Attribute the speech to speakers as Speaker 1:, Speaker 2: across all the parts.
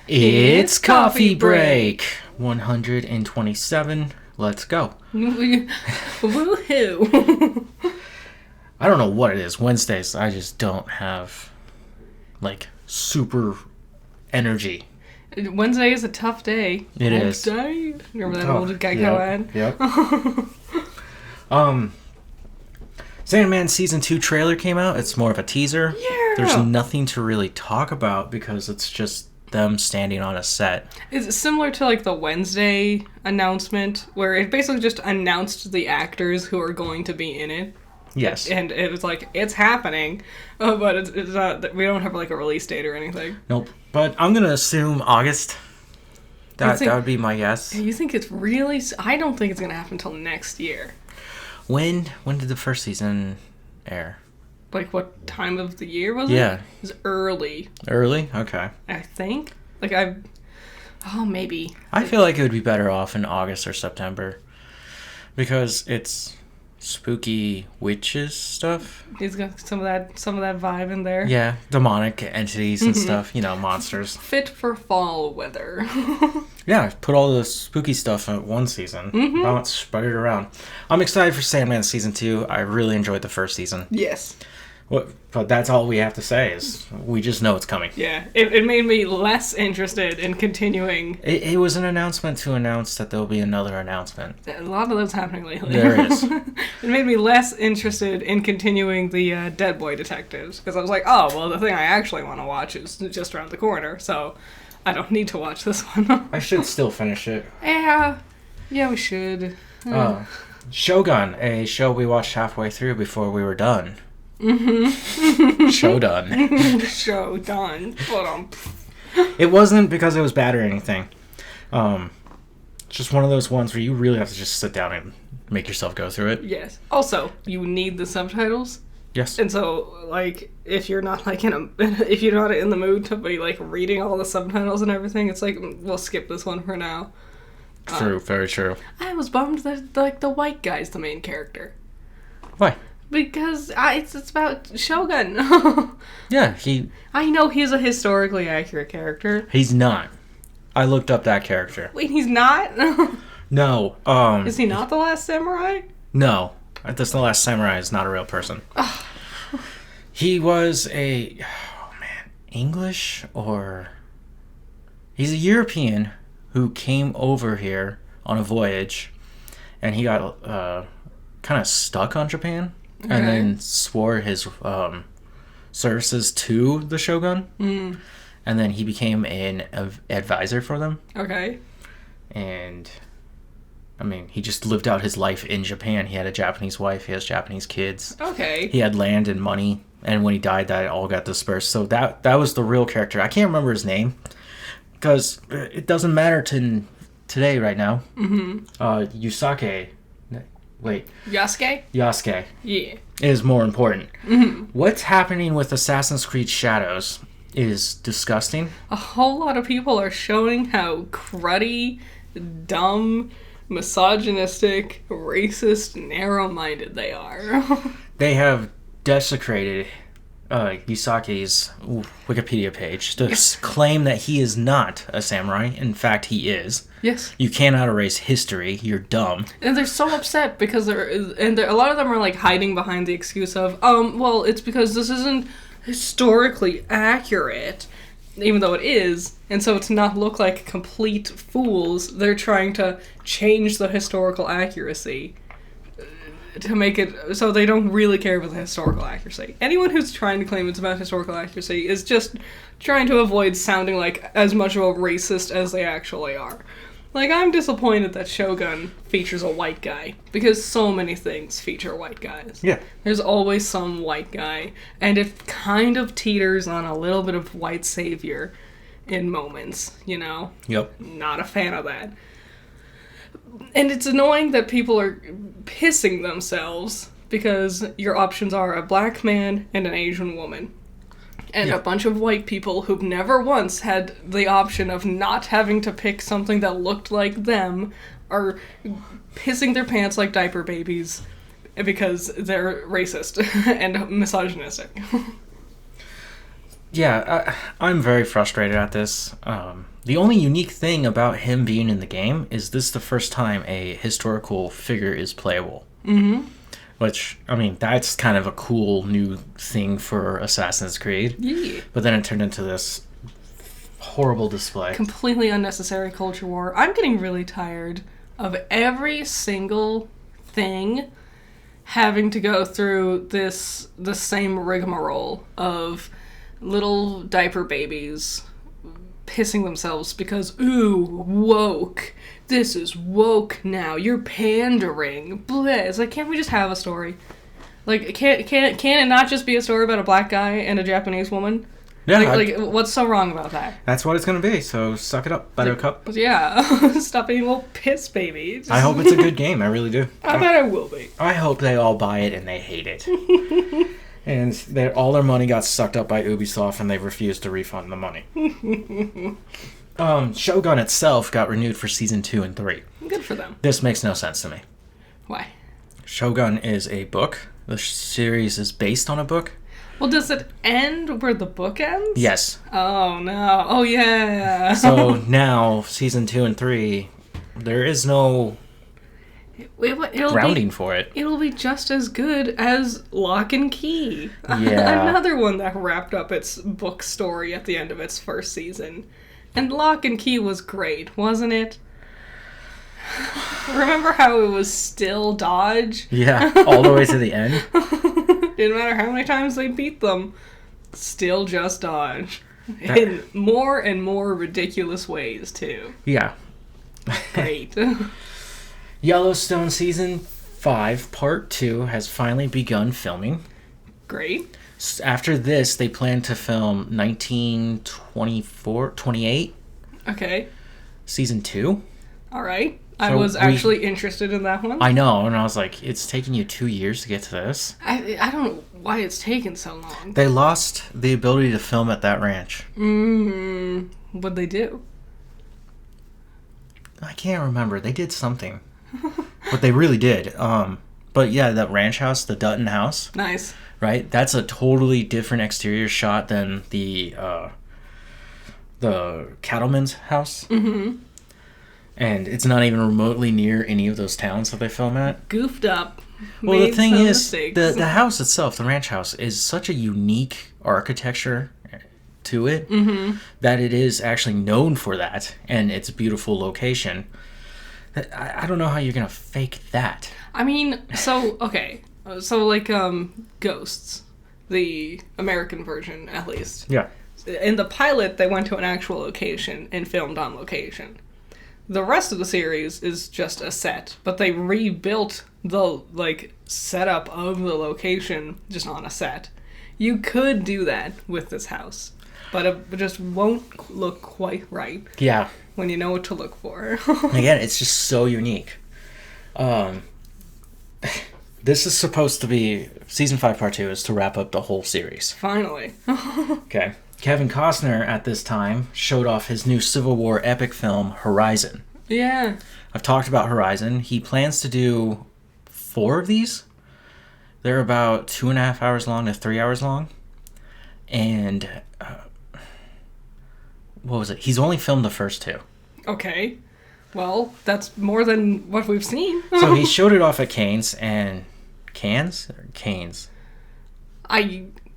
Speaker 1: It's coffee break 127. Let's go.
Speaker 2: Woohoo!
Speaker 1: I don't know what it is. Wednesdays, I just don't have super energy.
Speaker 2: Wednesday is a tough day.
Speaker 1: It is.
Speaker 2: Day? Remember that old Geico ad?
Speaker 1: Yep. Sandman Season 2 trailer came out. It's more of a teaser.
Speaker 2: Yeah.
Speaker 1: There's nothing to really talk about because it's just them standing on a set.
Speaker 2: It's similar to the Wednesday announcement where it basically just announced the actors who are going to be in it.
Speaker 1: Yes.
Speaker 2: And it was it's happening, but it's not, we don't have a release date or anything.
Speaker 1: Nope. But I'm going to assume August. That would be my guess.
Speaker 2: You think it's really... I don't think it's going to happen until next year.
Speaker 1: When did the first season air?
Speaker 2: What time of the year was it?
Speaker 1: Yeah.
Speaker 2: It was early.
Speaker 1: Early? Okay.
Speaker 2: I think. Maybe.
Speaker 1: I feel like it would be better off in August or September. Because it's spooky witches stuff.
Speaker 2: He's got some of that vibe in there.
Speaker 1: Yeah, demonic entities and stuff, monsters.
Speaker 2: Fit for fall weather.
Speaker 1: Yeah, put all the spooky stuff in one season. Not spread it around. I'm excited for Sandman Season 2. I really enjoyed the first season.
Speaker 2: Yes.
Speaker 1: But that's all we have to say is we just know it's coming.
Speaker 2: Yeah, it made me less interested in continuing.
Speaker 1: It was an announcement to announce that there'll be another announcement.
Speaker 2: A lot of those happening lately.
Speaker 1: There is.
Speaker 2: It made me less interested in continuing the Dead Boy Detectives, because I was like, oh, well, the thing I actually want to watch is just around the corner, so I don't need to watch this one.
Speaker 1: I should still finish it.
Speaker 2: Yeah, we should.
Speaker 1: Shogun, a show we watched halfway through before we were done. Show done.
Speaker 2: Show done.
Speaker 1: It wasn't because it was bad or anything. Just one of those ones where you really have to just sit down and make yourself go through it.
Speaker 2: Yes. Also, you need the subtitles.
Speaker 1: Yes.
Speaker 2: And so, if you're not if you're not in the mood to be reading all the subtitles and everything, it's we'll skip this one for now.
Speaker 1: True. Very true.
Speaker 2: I was bummed that the white guy's the main character.
Speaker 1: Why?
Speaker 2: Because it's about Shogun.
Speaker 1: Yeah,
Speaker 2: I know he's a historically accurate character.
Speaker 1: He's not. I looked up that character.
Speaker 2: Wait, he's not?
Speaker 1: No.
Speaker 2: Is he not the last samurai?
Speaker 1: No. That's the last samurai is not a real person. He was English or... He's a European who came over here on a voyage, and he got kind of stuck on Japan. Okay. And then swore his services to the Shogun. And then he became an advisor for them. Okay. And, he just lived out his life in Japan. He had a Japanese wife. He has Japanese kids. Okay. He had land and money. And when he died, that all got dispersed. So that was the real character. I can't remember his name. Because it doesn't matter to today right now. Yasuke... Wait.
Speaker 2: Yasuke?
Speaker 1: Yasuke.
Speaker 2: Yeah.
Speaker 1: Is more important. What's happening with Assassin's Creed Shadows is disgusting.
Speaker 2: A whole lot of people are showing how cruddy, dumb, misogynistic, racist, narrow-minded they are.
Speaker 1: They have desecrated Yusake's Wikipedia page to claim that he is not a samurai. In fact, he is. Yes. You cannot erase history. You're dumb.
Speaker 2: And they're so upset because a lot of them are hiding behind the excuse of, well, it's because this isn't historically accurate, even though it is. And so to not look like complete fools, they're trying to change the historical accuracy to make it so they don't really care about the historical accuracy. Anyone who's trying to claim it's about historical accuracy is just trying to avoid sounding like as much of a racist as they actually are. I'm disappointed that Shogun features a white guy, because so many things feature white guys. Yeah. There's always some white guy, and it kind of teeters on a little bit of white savior in moments, Yep. Not a fan of that. And it's annoying that people are pissing themselves because your options are a black man and an Asian woman. And a bunch of white people who've never once had the option of not having to pick something that looked like them are pissing their pants like diaper babies because they're racist and misogynistic.
Speaker 1: I'm very frustrated at this. The only unique thing about him being in the game is this is the first time a historical figure is playable.
Speaker 2: Mm-hmm.
Speaker 1: Which, I mean, that's kind of a cool new thing for Assassin's Creed.
Speaker 2: Yeah.
Speaker 1: But then it turned into this horrible display.
Speaker 2: Completely unnecessary culture war. I'm getting really tired of every single thing having to go through the same rigmarole of little diaper babies pissing themselves because, ooh, woke. This is woke now. You're pandering. Blah. It's like, can't we just have a story? Like, can it not just be a story about a black guy and a Japanese woman?
Speaker 1: Yeah.
Speaker 2: Like what's so wrong about that?
Speaker 1: That's what it's going to be, so suck it up, Buttercup.
Speaker 2: Yeah. Stop being a little piss baby.
Speaker 1: I hope it's a good game. I really do.
Speaker 2: I bet it will be.
Speaker 1: I hope they all buy it and they hate it. And all their money got sucked up by Ubisoft and they refused to refund the money. Shogun itself got renewed for Season 2 and 3.
Speaker 2: Good for them.
Speaker 1: This makes no sense to me.
Speaker 2: Why?
Speaker 1: Shogun is a book. The series is based on a book.
Speaker 2: Well, does it end where the book ends?
Speaker 1: Yes.
Speaker 2: Oh, no. Oh, yeah.
Speaker 1: So now, Season 2 and 3, there is no grounding for it.
Speaker 2: It'll be just as good as Lock and Key.
Speaker 1: Yeah.
Speaker 2: Another one that wrapped up its book story at the end of its first season. And Lock and Key was great, wasn't it? Remember how it was still dodge?
Speaker 1: Yeah, all the way to the end.
Speaker 2: Didn't matter how many times they beat them. Still just dodge. In more and more ridiculous ways, too.
Speaker 1: Yeah.
Speaker 2: Great.
Speaker 1: Yellowstone Season 5, Part 2 has finally begun filming.
Speaker 2: Great.
Speaker 1: After this, they plan to film 28
Speaker 2: Okay.
Speaker 1: Season 2.
Speaker 2: All right. I
Speaker 1: So
Speaker 2: was actually interested in that one.
Speaker 1: I know, and I was like, it's taking you 2 years to get to this.
Speaker 2: I don't know why it's taken so long.
Speaker 1: They lost the ability to film at that ranch.
Speaker 2: What'd they do?
Speaker 1: I can't remember. They did something. But they really did. But yeah, that ranch house, the Dutton house.
Speaker 2: Nice.
Speaker 1: Right? That's a totally different exterior shot than the cattleman's house.
Speaker 2: Mm-hmm.
Speaker 1: And it's not even remotely near any of those towns that they film at.
Speaker 2: Goofed up.
Speaker 1: Well, the thing is,
Speaker 2: mistakes.
Speaker 1: the house itself, the ranch house, is such a unique architecture to it that it is actually known for that and its beautiful location. I don't know how you're going to fake that.
Speaker 2: I mean, so, okay. So, like, Ghosts. The American version, at least.
Speaker 1: Yeah.
Speaker 2: In the pilot, they went to an actual location and filmed on location. The rest of the series is just a set, but they rebuilt the, like, setup of the location just on a set. You could do that with this house, but it just won't look quite right.
Speaker 1: Yeah.
Speaker 2: When you know what to look for.
Speaker 1: Again, it's just so unique. This is supposed to be... Season 5, Part 2 is to wrap up the whole series.
Speaker 2: Finally.
Speaker 1: Okay. Kevin Costner, at this time, showed off his new Civil War epic film, Horizon.
Speaker 2: Yeah.
Speaker 1: I've talked about Horizon. He plans to do 4 of these. They're about 2.5 hours long to 3 hours long. And... what was it? He's only filmed the first 2.
Speaker 2: Okay. Well, that's more than what we've seen.
Speaker 1: So he showed it off at Cannes and... Cannes? Or Cannes?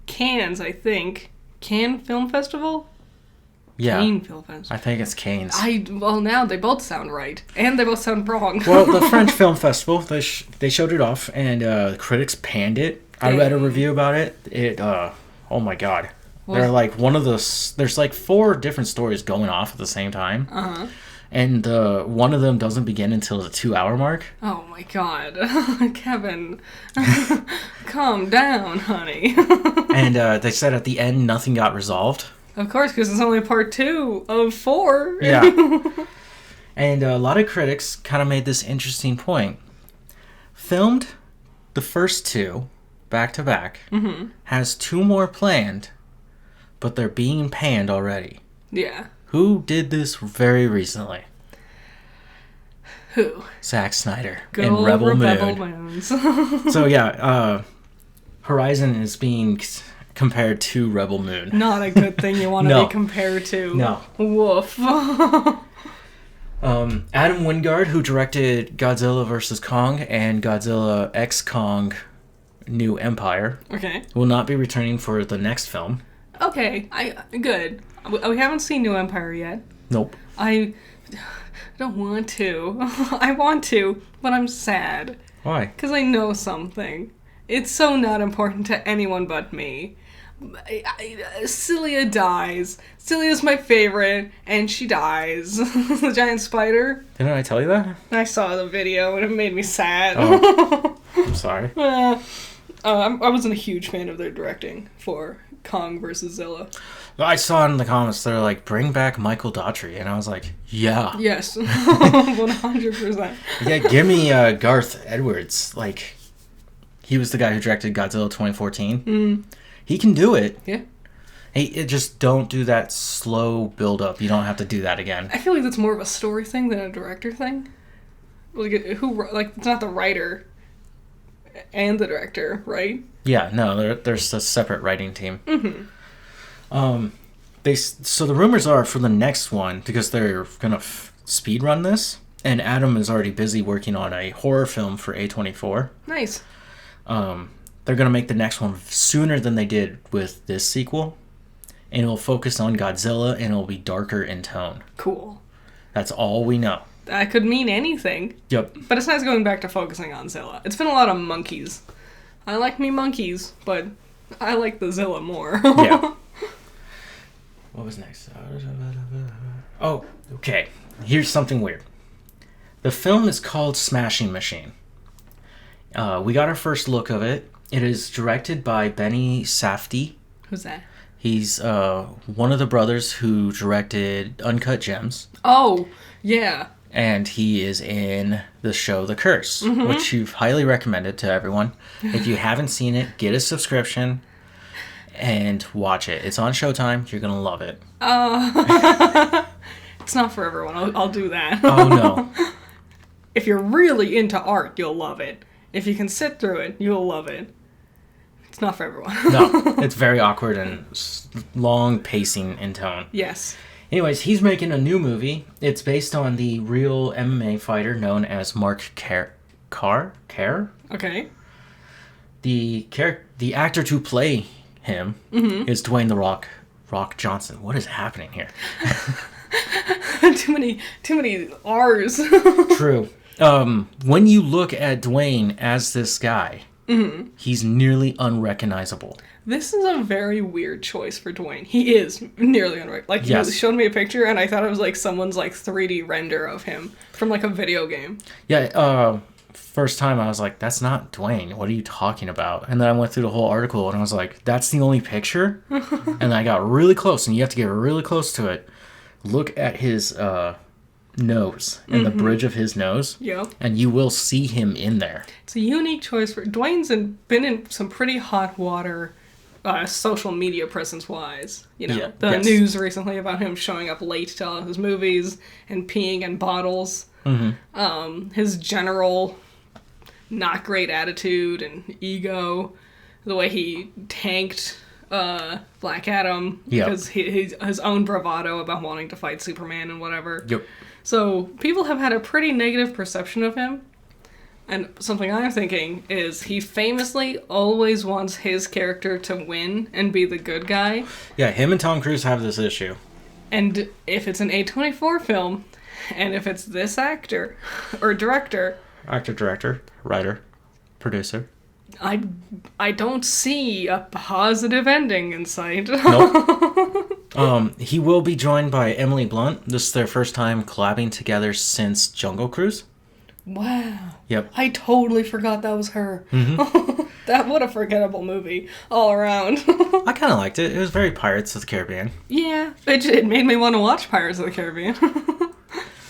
Speaker 2: Cannes, I think. Cannes Film Festival?
Speaker 1: Yeah.
Speaker 2: Cannes Film Festival.
Speaker 1: I think it's Cannes.
Speaker 2: Well, now they both sound right. And they both sound wrong.
Speaker 1: Well, the French Film Festival, they showed it off, and critics panned it. I read a review about it. Oh my god. They're like there's like 4 different stories going off at the same time.
Speaker 2: Uh-huh.
Speaker 1: And one of them doesn't begin until the 2-hour mark.
Speaker 2: Oh my god. Kevin. Calm down, honey.
Speaker 1: And they said at the end nothing got resolved.
Speaker 2: Of course, because it's only part 2 of 4.
Speaker 1: Yeah. And a lot of critics kind of made this interesting point. Filmed the first 2 back to back, has 2 more planned, but they're being panned already.
Speaker 2: Yeah.
Speaker 1: Who did this very recently?
Speaker 2: Who?
Speaker 1: Zack Snyder
Speaker 2: Good
Speaker 1: in
Speaker 2: old
Speaker 1: Rebel
Speaker 2: Rebel
Speaker 1: Moon.
Speaker 2: Moons.
Speaker 1: So yeah, Horizon is being compared to Rebel Moon.
Speaker 2: Not a good thing you want to
Speaker 1: No.
Speaker 2: be compared to.
Speaker 1: No.
Speaker 2: Woof.
Speaker 1: Adam Wingard, who directed Godzilla vs. Kong and Godzilla X Kong New Empire,
Speaker 2: Okay.
Speaker 1: will not be returning for the next film.
Speaker 2: Okay. Good. We haven't seen New Empire yet.
Speaker 1: Nope.
Speaker 2: I don't want to. I want to, but I'm sad.
Speaker 1: Why?
Speaker 2: Because I know something. It's so not important to anyone but me. Celia dies. Celia's my favorite, and she dies. The giant spider.
Speaker 1: Didn't I tell you that?
Speaker 2: I saw the video, and it made me sad.
Speaker 1: Oh. I'm sorry.
Speaker 2: I wasn't a huge fan of their directing for Kong versus Zilla.
Speaker 1: I saw in the comments, they're like, bring back Michael Daughtry. And I was like, yeah.
Speaker 2: Yes. 100%.
Speaker 1: Yeah, give me Garth Edwards. Like, he was the guy who directed Godzilla 2014.
Speaker 2: Mm.
Speaker 1: He can do it.
Speaker 2: Yeah.
Speaker 1: Hey, just don't do that slow build-up. You don't have to do that again.
Speaker 2: I feel like that's more of a story thing than a director thing. Like, it's not the writer and the director, right?
Speaker 1: Yeah, no, there's a separate writing team.
Speaker 2: Mm-hmm.
Speaker 1: So the rumors are for the next one, because they're gonna speed run this, and Adam is already busy working on a horror film for A24.
Speaker 2: Nice.
Speaker 1: They're gonna make the next one sooner than they did with this sequel, and it'll focus on Godzilla, and it'll be darker in tone.
Speaker 2: Cool.
Speaker 1: That's all we know.
Speaker 2: That could mean anything.
Speaker 1: Yep.
Speaker 2: But it's nice going back to focusing on Zilla. It's been a lot of monkeys. I like me monkeys, but I like the Zilla more.
Speaker 1: Yeah. What was next? Oh, okay. Here's something weird. The film is called Smashing Machine. We got our first look of it. It is directed by Benny Safdie.
Speaker 2: Who's that?
Speaker 1: He's one of the brothers who directed Uncut Gems.
Speaker 2: Oh, yeah.
Speaker 1: And he is in the show The Curse, which you've highly recommended to everyone. If you haven't seen it, get a subscription and watch it. It's on Showtime. You're going to love it.
Speaker 2: It's not for everyone. I'll do that.
Speaker 1: Oh, no.
Speaker 2: If you're really into art, you'll love it. If you can sit through it, you'll love it. It's not for everyone.
Speaker 1: No, it's very awkward and long pacing in tone.
Speaker 2: Yes.
Speaker 1: Anyways, he's making a new movie. It's based on the real MMA fighter known as Mark Kerr.
Speaker 2: Okay.
Speaker 1: The actor to play him is Dwayne "The Rock Johnson. What is happening here?
Speaker 2: Too many R's.
Speaker 1: True. When you look at Dwayne as this guy, he's nearly unrecognizable.
Speaker 2: This is a very weird choice for Dwayne. He is nearly unrecognizable. Like,
Speaker 1: Yes.
Speaker 2: you showed me a picture, and I thought it was like someone's like 3D render of him from like a video game.
Speaker 1: Yeah, first time I was like, that's not Dwayne. What are you talking about? And then I went through the whole article and I was like, that's the only picture? And I got really close, and you have to get really close to it. Look at his nose and the bridge of his nose.
Speaker 2: Yep.
Speaker 1: And you will see him in there.
Speaker 2: It's a unique choice for Dwayne's been in some pretty hot water social media presence-wise. You know,
Speaker 1: Yeah,
Speaker 2: the
Speaker 1: yes.
Speaker 2: news recently about him showing up late to all of his movies and peeing in bottles. His general not great attitude and ego. The way he tanked Black Adam.
Speaker 1: Yep.
Speaker 2: Because his own bravado about wanting to fight Superman and whatever.
Speaker 1: Yep.
Speaker 2: So people have had a pretty negative perception of him. And something I'm thinking is he famously always wants his character to win and be the good guy.
Speaker 1: Yeah, him and Tom Cruise have this issue.
Speaker 2: And if it's an A24 film, and if it's this actor or director...
Speaker 1: Actor, director, writer, producer.
Speaker 2: I don't see a positive ending in sight.
Speaker 1: Nope. He will be joined by Emily Blunt. This is their first time collabing together since Jungle Cruise.
Speaker 2: Wow.
Speaker 1: Yep.
Speaker 2: I totally forgot that was her. What a forgettable movie all around.
Speaker 1: I kind of liked it. It was very Pirates of the Caribbean.
Speaker 2: Yeah, it made me want to watch Pirates of the Caribbean.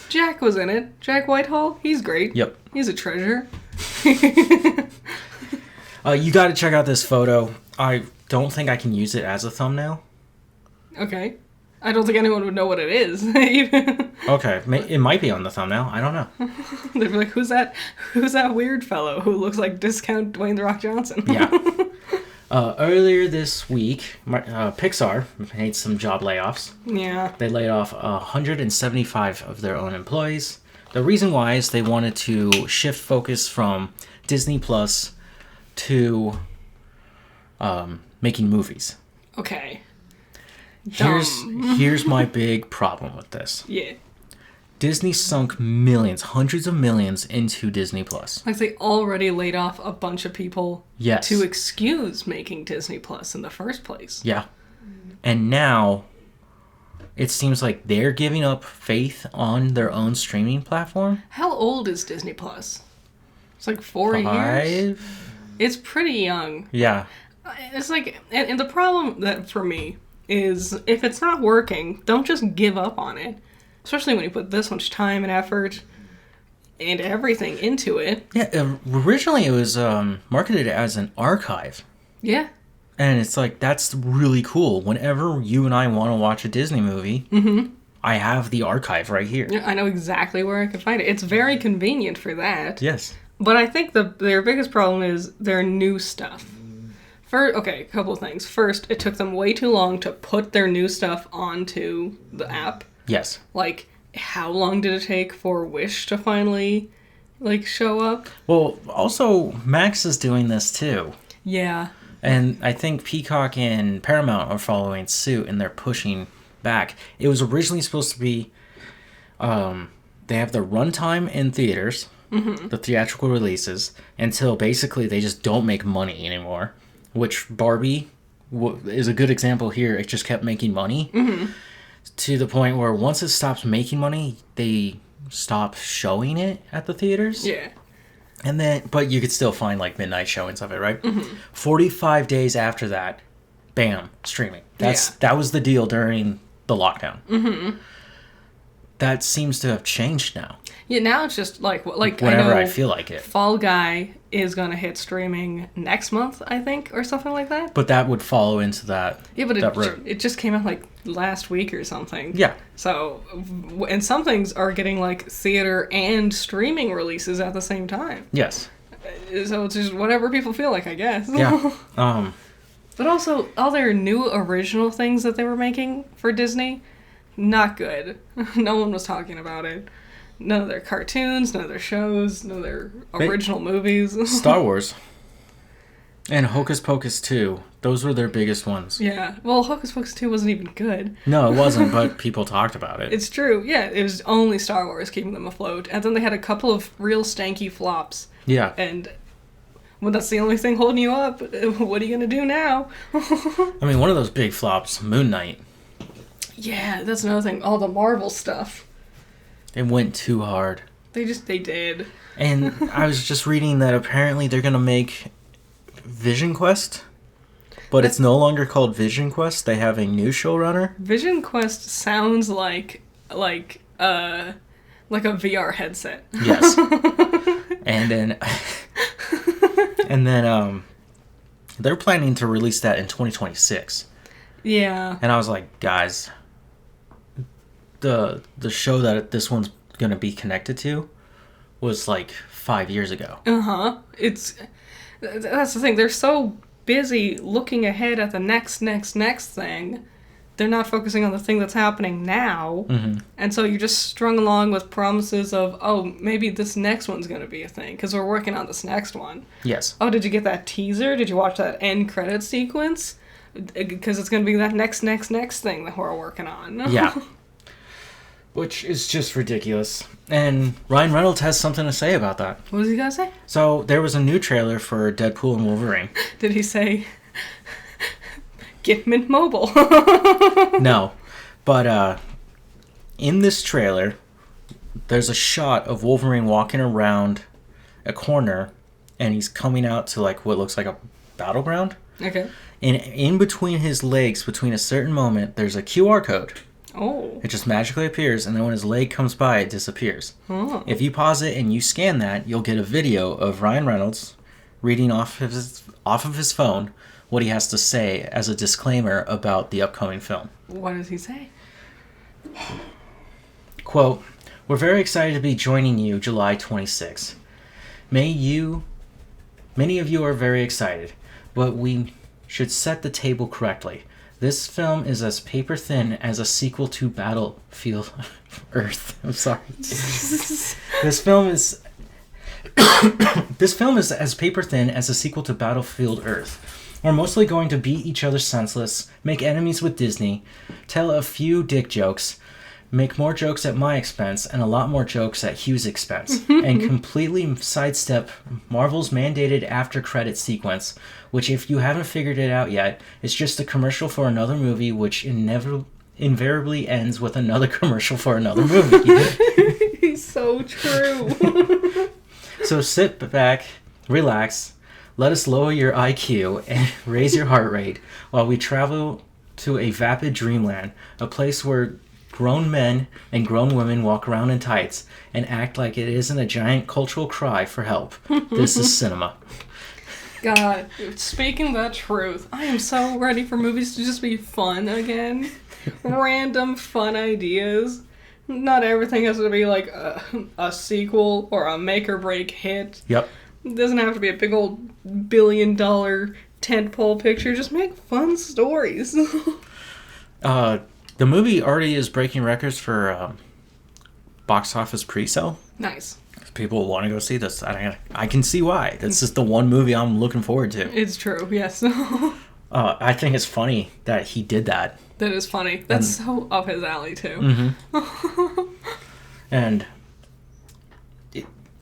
Speaker 2: Jack was in it. Jack Whitehall, he's great.
Speaker 1: Yep.
Speaker 2: He's a treasure.
Speaker 1: You got to check out this photo. I don't think I can use it as a thumbnail.
Speaker 2: Okay. I don't think anyone would know what it is.
Speaker 1: Okay, it might be on the thumbnail. I don't know.
Speaker 2: They'd be like, who's that weird fellow who looks like discount Dwayne "The Rock" Johnson?
Speaker 1: Yeah. Earlier this week, Pixar made some job layoffs.
Speaker 2: Yeah.
Speaker 1: They laid off 175 of their own employees. The reason why is they wanted to shift focus from Disney Plus to making movies.
Speaker 2: Okay.
Speaker 1: Here's my big problem with this.
Speaker 2: Yeah.
Speaker 1: Disney sunk millions, hundreds of millions into Disney Plus.
Speaker 2: Like they already laid off a bunch of people
Speaker 1: Yes.
Speaker 2: to excuse making Disney Plus in the first place.
Speaker 1: Yeah. And now it seems like they're giving up faith on their own streaming platform.
Speaker 2: How old is Disney Plus? It's like 4 years.
Speaker 1: 5?
Speaker 2: It's pretty young.
Speaker 1: Yeah.
Speaker 2: It's like, and the problem that for me is if it's not working, don't just give up on it. Especially when you put this much time and effort and everything into it.
Speaker 1: Yeah, originally it was marketed as an archive.
Speaker 2: Yeah.
Speaker 1: And it's like, that's really cool. Whenever you and I want to watch a Disney movie, I have the archive right here.
Speaker 2: I know exactly where I can find it. It's very convenient for that.
Speaker 1: Yes.
Speaker 2: But I think their biggest problem is their new stuff. A couple of things. First, it took them way too long to put their new stuff onto the app.
Speaker 1: Yes.
Speaker 2: Like, how long did it take for Wish to finally, show up?
Speaker 1: Well, also, Max is doing this too.
Speaker 2: Yeah.
Speaker 1: And I think Peacock and Paramount are following suit, and they're pushing back. It was originally supposed to be, they have the runtime in theaters, the theatrical releases, until basically they just don't make money anymore. Which Barbie is a good example here. It just kept making money. To the point where once it stops making money, they stop showing it at the theaters.
Speaker 2: Yeah.
Speaker 1: And then, but you could still find midnight showings of it, right? 45 days after that, bam, streaming. That was the deal during the lockdown. That seems to have changed now.
Speaker 2: Yeah, now it's just
Speaker 1: whenever I feel like it.
Speaker 2: Fall Guy is gonna hit streaming next month, I think, or something like that.
Speaker 1: But that would follow into that.
Speaker 2: Yeah, but
Speaker 1: route.
Speaker 2: it just came out last week or something.
Speaker 1: Yeah.
Speaker 2: So, and some things are getting theater and streaming releases at the same time.
Speaker 1: Yes.
Speaker 2: So it's just whatever people feel like, I guess.
Speaker 1: Yeah.
Speaker 2: But also, all their new original things that they were making for Disney, not good. No one was talking about it. None of their cartoons, none of their shows, none of their original movies.
Speaker 1: Star Wars. And Hocus Pocus 2. Those were their biggest ones.
Speaker 2: Yeah. Well, Hocus Pocus 2 wasn't even good.
Speaker 1: No, it wasn't, but people talked about it.
Speaker 2: It's true. Yeah, it was only Star Wars keeping them afloat. And then they had a couple of real stanky flops.
Speaker 1: Yeah.
Speaker 2: And when that's the only thing holding you up, what are you going to do now?
Speaker 1: I mean, one of those big flops, Moon Knight.
Speaker 2: Yeah, that's another thing. All the Marvel stuff.
Speaker 1: It went too hard.
Speaker 2: They did.
Speaker 1: And I was just reading that apparently they're going to make Vision Quest, but it's no longer called Vision Quest. They have a new showrunner.
Speaker 2: Vision Quest sounds like a VR headset.
Speaker 1: Yes. And then they're planning to release that in 2026.
Speaker 2: Yeah.
Speaker 1: And I was like, guys, the show that this one's going to be connected to was 5 years ago.
Speaker 2: That's the thing. They're so busy looking ahead at the next thing. They're not focusing on the thing that's happening now. And so you're just strung along with promises of, oh, maybe this next one's going to be a thing because we're working on this next one.
Speaker 1: Yes.
Speaker 2: Oh, did you get that teaser? Did you watch that end credit sequence? Because it's going to be that next thing that we're working on.
Speaker 1: Yeah. Which is just ridiculous. And Ryan Reynolds has something to say about that.
Speaker 2: What does he got to say?
Speaker 1: So, there was a new trailer for Deadpool and Wolverine.
Speaker 2: Did he say, get Mint Mobile?
Speaker 1: No. But, in this trailer, there's a shot of Wolverine walking around a corner, and he's coming out to, what looks like a battleground.
Speaker 2: Okay.
Speaker 1: And in between his legs, between a certain moment, there's a QR code.
Speaker 2: Oh.
Speaker 1: It just magically appears, and then when his leg comes by, it disappears.
Speaker 2: Oh.
Speaker 1: If you pause it and you scan that, you'll get a video of Ryan Reynolds reading off of his phone what he has to say as a disclaimer about the upcoming film.
Speaker 2: What does he say?
Speaker 1: Quote, "We're very excited to be joining you July 26th. Many of you are very excited, but we should set the table correctly. This film is as paper thin as a sequel to Battlefield Earth. I'm sorry. This film is as paper thin as a sequel to Battlefield Earth. We're mostly going to beat each other senseless, make enemies with Disney, tell a few dick jokes, make more jokes at my expense and a lot more jokes at Hugh's expense, and completely sidestep Marvel's mandated after-credit sequence, which, if you haven't figured it out yet, is just a commercial for another movie, which invariably ends with another commercial for another movie.
Speaker 2: He's so true.
Speaker 1: So sit back, relax, let us lower your IQ and raise your heart rate while we travel to a vapid dreamland, a place where grown men and grown women walk around in tights and act like it isn't a giant cultural cry for help. This is cinema.
Speaker 2: God, speaking the truth, I am so ready for movies to just be fun again. Random fun ideas. Not everything has to be like a sequel or a make-or-break hit.
Speaker 1: Yep.
Speaker 2: It doesn't have to be a big old billion-dollar tentpole picture. Just make fun stories.
Speaker 1: The movie already is breaking records for box office pre-sale.
Speaker 2: Nice.
Speaker 1: People want to go see this. I can see why. This is the one movie I'm looking forward to.
Speaker 2: It's true, yes.
Speaker 1: I think it's funny that he did that.
Speaker 2: That is funny. That's so up his alley, too.
Speaker 1: Mm-hmm. And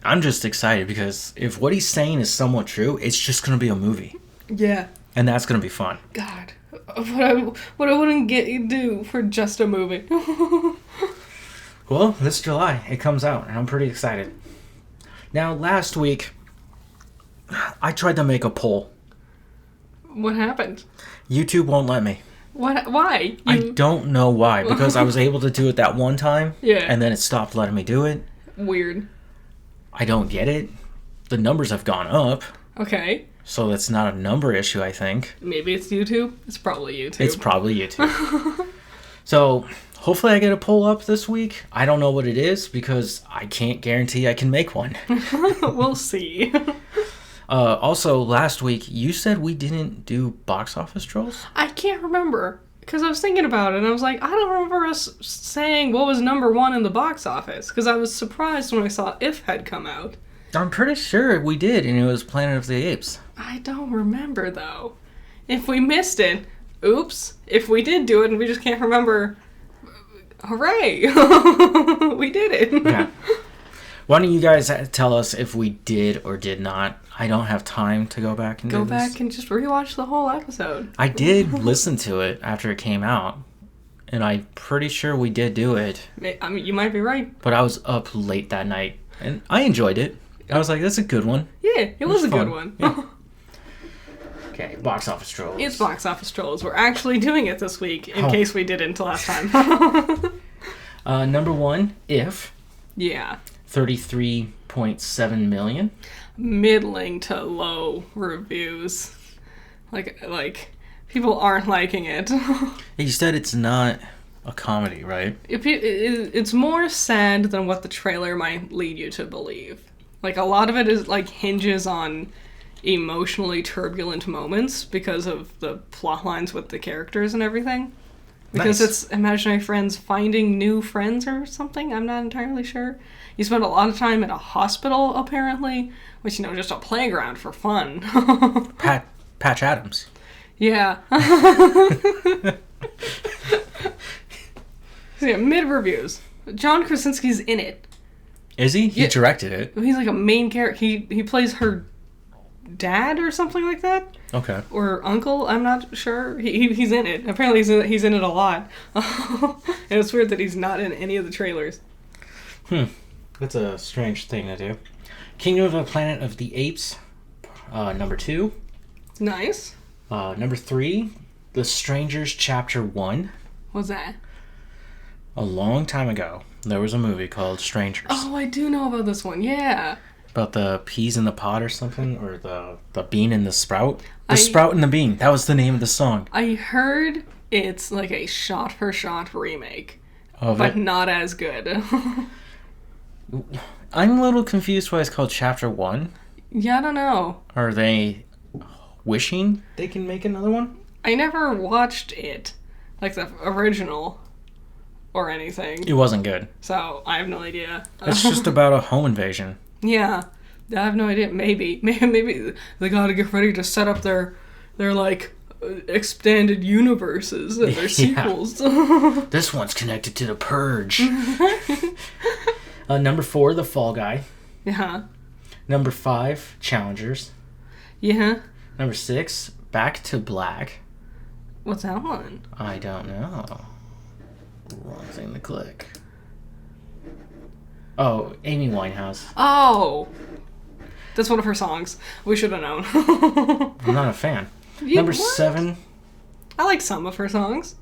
Speaker 1: I'm just excited because if what he's saying is somewhat true, it's just going to be a movie.
Speaker 2: Yeah.
Speaker 1: And that's going to be fun.
Speaker 2: God. What I wouldn't do for just a movie.
Speaker 1: Well, this July, it comes out, and I'm pretty excited. Now, last week, I tried to make a poll.
Speaker 2: What happened?
Speaker 1: YouTube won't let me.
Speaker 2: What? Why?
Speaker 1: I don't know why, because I was able to do it that one time,
Speaker 2: yeah,
Speaker 1: and then it stopped letting me do it.
Speaker 2: Weird.
Speaker 1: I don't get it. The numbers have gone up.
Speaker 2: Okay.
Speaker 1: So that's not a number issue, I think.
Speaker 2: Maybe it's YouTube? It's probably YouTube.
Speaker 1: It's probably YouTube. So, hopefully I get a poll up this week. I don't know what it is, because I can't guarantee I can make one.
Speaker 2: We'll see.
Speaker 1: Also, last week, you said we didn't do box office trolls?
Speaker 2: I can't remember. Because I was thinking about it, and I was like, I don't remember us saying what was number one in the box office. Because I was surprised when I saw If had come out.
Speaker 1: I'm pretty sure we did, and it was Planet of the Apes.
Speaker 2: I don't remember, though. If we missed it, oops. If we did do it and we just can't remember, hooray! We did it.
Speaker 1: Yeah. Why don't you guys tell us if we did or did not? I don't have time to go back and do this.
Speaker 2: Go back and just rewatch the whole episode.
Speaker 1: I did listen to it after it came out, and I'm pretty sure we did do it.
Speaker 2: I mean, you might be right.
Speaker 1: But I was up late that night, and I enjoyed it. I was like, that's a good one.
Speaker 2: Yeah, it was a good one.
Speaker 1: Yeah. Okay, box office trolls.
Speaker 2: It's box office trolls. We're actually doing it this week, in case we didn't last time.
Speaker 1: Number one, If.
Speaker 2: Yeah.
Speaker 1: 33.7 million.
Speaker 2: Middling to low reviews. Like people aren't liking it.
Speaker 1: You said it's not a comedy, right?
Speaker 2: It's more sad than what the trailer might lead you to believe. Like, a lot of it is, like, hinges on emotionally turbulent moments because of the plot lines with the characters and everything. Because it's imaginary friends finding new friends or something. I'm not entirely sure. You spend a lot of time at a hospital, apparently, which, just a playground for fun.
Speaker 1: Patch Adams.
Speaker 2: Yeah. So yeah, mid-reviews. John Krasinski's in it.
Speaker 1: Is he? He directed it.
Speaker 2: He's like a main character. He plays her dad or something like that.
Speaker 1: Okay.
Speaker 2: Or uncle, I'm not sure. He's in it. Apparently he's in it a lot. And it's weird that he's not in any of the trailers.
Speaker 1: That's a strange thing to do. Kingdom of the Planet of the Apes, number 2.
Speaker 2: Nice.
Speaker 1: Number 3, The Strangers Chapter 1.
Speaker 2: What's that?
Speaker 1: A long time ago, there was a movie called Strangers.
Speaker 2: Oh, I do know about this one, yeah.
Speaker 1: About the peas in the pod or something, or the bean in the sprout. The Sprout and the Bean, that was the name of the song.
Speaker 2: I heard it's like a shot-for-shot remake,
Speaker 1: but
Speaker 2: it? Not as good.
Speaker 1: I'm a little confused why it's called Chapter 1.
Speaker 2: Yeah, I don't know.
Speaker 1: Are they wishing they can make another one.
Speaker 2: I never watched it, like the original, or anything.
Speaker 1: It wasn't good.
Speaker 2: So I have no idea.
Speaker 1: It's just about a home invasion.
Speaker 2: Yeah, I have no idea. Maybe they gotta get ready to set up their like expanded universes and their sequels.
Speaker 1: This one's connected to the Purge. Number 4, The Fall Guy.
Speaker 2: Yeah.
Speaker 1: Number 5, Challengers.
Speaker 2: Yeah.
Speaker 1: Number 6, Back to Black.
Speaker 2: What's that one?
Speaker 1: I don't know. Wrong thing to click. Oh, Amy Winehouse.
Speaker 2: Oh, that's one of her songs. We should have known.
Speaker 1: I'm not a fan. Number 7.
Speaker 2: I like some of her songs.